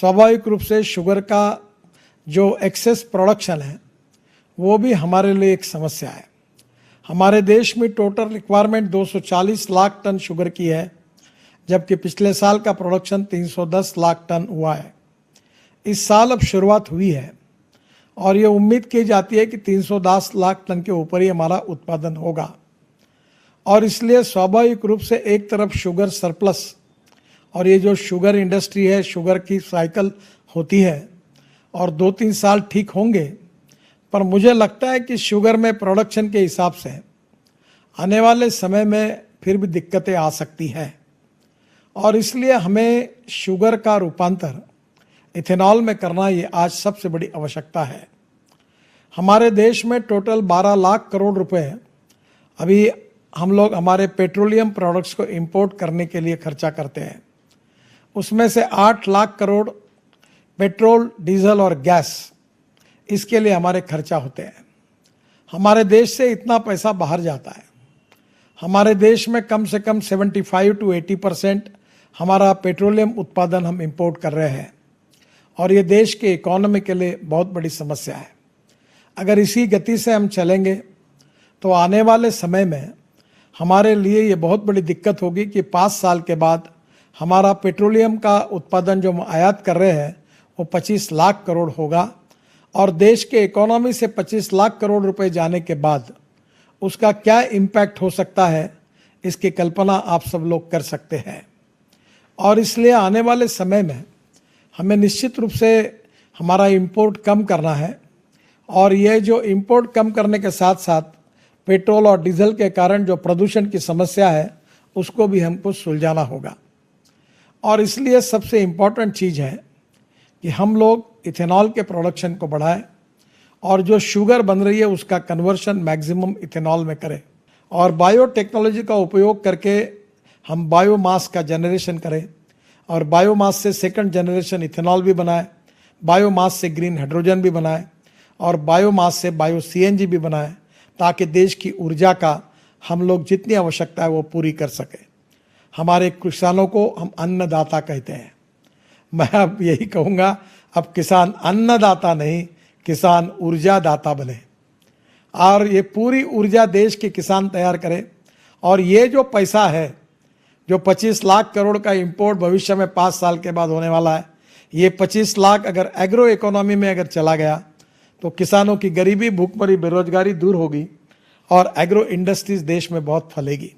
स्वाभाविक रूप से शुगर का जो एक्सेस प्रोडक्शन है वो भी हमारे लिए एक समस्या है। हमारे देश में total requirement 240 lakh ton sugar की है, जबकि पिछले साल का प्रोडक्शन 310 लाख टन हुआ है। इस साल अब शुरुआत हुई है और ये उम्मीद की जाती है कि 310 लाख टन के ऊपर ही हमारा उत्पादन होगा। और इसलिए स्वाभाविक रूप से एक तरफ शुगर सरप्लस, और ये जो शुगर इंडस्ट्री है, शुगर की साइकिल होती है और 2-3 साल ठीक होंगे, पर मुझे लगता है कि शुगर में प्रोडक्शन के हिसाब से आने वाले समय में फिर भी दिक्कतें आ सकती हैं और इसलिए हमें शुगर का रूपांतर इथेनॉल में करना ये आज सबसे बड़ी आवश्यकता है। हमारे देश में टोटल 12 लाख करोड़ रुपए अभी हम लोग हमारे पेट्रोलियम प्रोडक्ट्स को इंपोर्ट करने के लिए खर्चा करते हैं। उसमें से 8 लाख करोड़ पेट्रोल, डीजल और गैस, इसके लिए हमारे खर्चा होते हैं। हमारे देश से इतना पैसा बाहर जाता है। हमारे देश में कम से कम 75 to 80% हमारा पेट्रोलियम उत्पादन हम इंपोर्ट कर रहे हैं और ये देश के इकोनॉमी के लिए बहुत बड़ी समस्या है। अगर इसी गति से हम चलेंगे तो आने वाले समय में हमारे लिए ये बहुत बड़ी दिक्कत होगी कि 5 साल के बाद हमारा पेट्रोलियम का उत्पादन जो हम आयात कर रहे हैं वो 25 लाख करोड़ होगा और देश के इकोनॉमी से 25 लाख करोड़ रुपए जाने के बाद उसका क्या इम्पैक्ट हो सकता है, इसकी कल्पना आप सब लोग कर सकते हैं। और इसलिए आने वाले समय में हमें निश्चित रूप से हमारा इंपोर्ट कम करना है और ये जो इंपोर्ट कम करने के साथ साथ पेट्रोल और डीजल के कारण जो प्रदूषण की समस्या है उसको भी हमको सुलझाना होगा। और इसलिए सबसे इम्पॉर्टेंट चीज़ है कि हम लोग इथेनॉल के प्रोडक्शन को बढ़ाएं और जो शुगर बन रही है उसका कन्वर्शन मैक्सिमम इथेनॉल में करें और बायोटेक्नोलॉजी का उपयोग करके हम बायोमास का जनरेशन करें और बायोमास से सेकंड जनरेशन इथेनॉल भी बनाएं, बायोमास से ग्रीन हाइड्रोजन भी बनाएं और बायोमास से बायो सीएनजी भी बनाएं, ताकि देश की ऊर्जा का हम लोग जितनी आवश्यकता है वो पूरी कर सकें। हमारे किसानों को हम अन्नदाता कहते हैं। मैं अब यही कहूँगा, अब किसान अन्नदाता नहीं, किसान ऊर्जा दाता बने और ये पूरी ऊर्जा देश के किसान तैयार करें। और ये जो पैसा है, जो 25 लाख करोड़ का इंपोर्ट भविष्य में 5 साल के बाद होने वाला है, ये 25 लाख अगर एग्रो इकोनॉमी में अगर चला गया तो किसानों की गरीबी, भूखमरी, बेरोजगारी दूर होगी और एग्रो इंडस्ट्रीज देश में बहुत फैलेगी।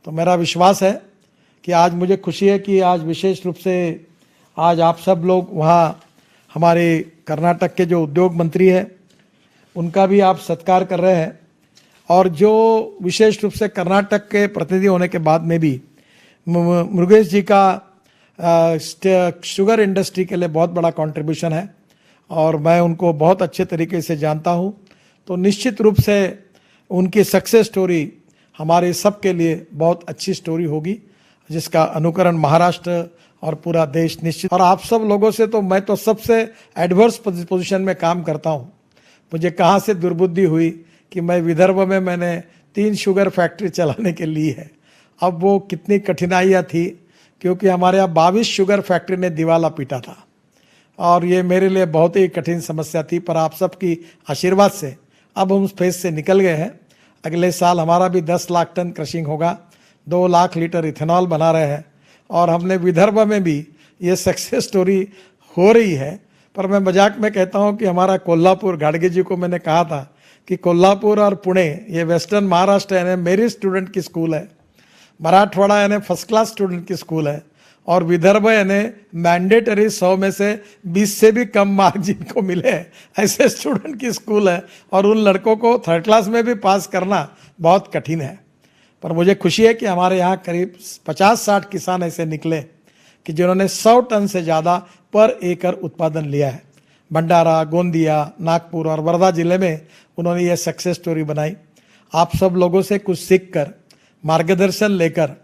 तो मेरा विश्वास है कि आज मुझे खुशी है कि आज विशेष रूप से आज आप सब लोग वहाँ हमारे कर्नाटक के जो उद्योग मंत्री हैं उनका भी आप सत्कार कर रहे हैं और जो विशेष रूप से कर्नाटक के प्रतिनिधि होने के बाद में भी मुरुगेश जी का शुगर इंडस्ट्री के लिए बहुत बड़ा कंट्रीब्यूशन है और मैं उनको बहुत अच्छे तरीके से जानता हूँ। तो निश्चित रूप से उनकी सक्सेस स्टोरी हमारे सब के लिए बहुत अच्छी स्टोरी होगी, जिसका अनुकरण महाराष्ट्र और पूरा देश निश्चित। और आप सब लोगों से तो मैं तो सबसे एडवर्स पोजीशन में काम करता हूँ। मुझे कहाँ से दुर्बुद्धि हुई कि मैं विदर्भ में मैंने 3 शुगर फैक्ट्री चलाने के लिए है। अब वो कितनी कठिनाइयाँ थी, क्योंकि हमारे यहाँ 22 शुगर फैक्ट्री ने दिवाला पीटा था और ये मेरे लिए बहुत ही कठिन समस्या थी। पर आप सबकी आशीर्वाद से अब हम उस फेज से निकल गए हैं। अगले साल हमारा भी 10 लाख टन क्रशिंग होगा, 2 लाख लीटर इथेनॉल बना रहे हैं और हमने विदर्भ में भी ये सक्सेस स्टोरी हो रही है। पर मैं मजाक में कहता हूँ कि हमारा कोल्हापुर, गाडगे जी को मैंने कहा था कि कोल्हापुर और पुणे ये वेस्टर्न महाराष्ट्र यानी मेरी स्टूडेंट की स्कूल है, मराठवाड़ा यानी फर्स्ट क्लास स्टूडेंट की स्कूल है और विदर्भ यानी मैंडेटरी 100 में से 20 से भी कम मार्क जिनको मिले ऐसे स्टूडेंट की स्कूल है और उन लड़कों को 3rd क्लास में भी पास करना बहुत कठिन है। पर मुझे खुशी है कि हमारे यहाँ करीब 50-60 किसान ऐसे निकले कि जिन्होंने 100 टन से ज़्यादा पर एकड़ उत्पादन लिया है। भंडारा, गोंदिया, नागपुर और वर्धा जिले में उन्होंने ये सक्सेस स्टोरी बनाई। आप सब लोगों से कुछ सीखकर, मार्गदर्शन लेकर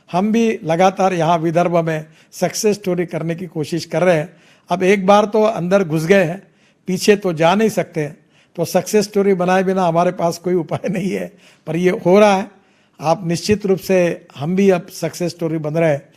हम भी लगातार यहाँ विदर्भ में सक्सेस स्टोरी करने की कोशिश कर रहे हैं। अब एक बार तो अंदर घुस गए हैं, पीछे तो जा नहीं सकते, तो सक्सेस स्टोरी बनाए बिना हमारे पास कोई उपाय नहीं है। पर ये हो रहा है। आप निश्चित रूप से, हम भी अब सक्सेस स्टोरी बन रहे हैं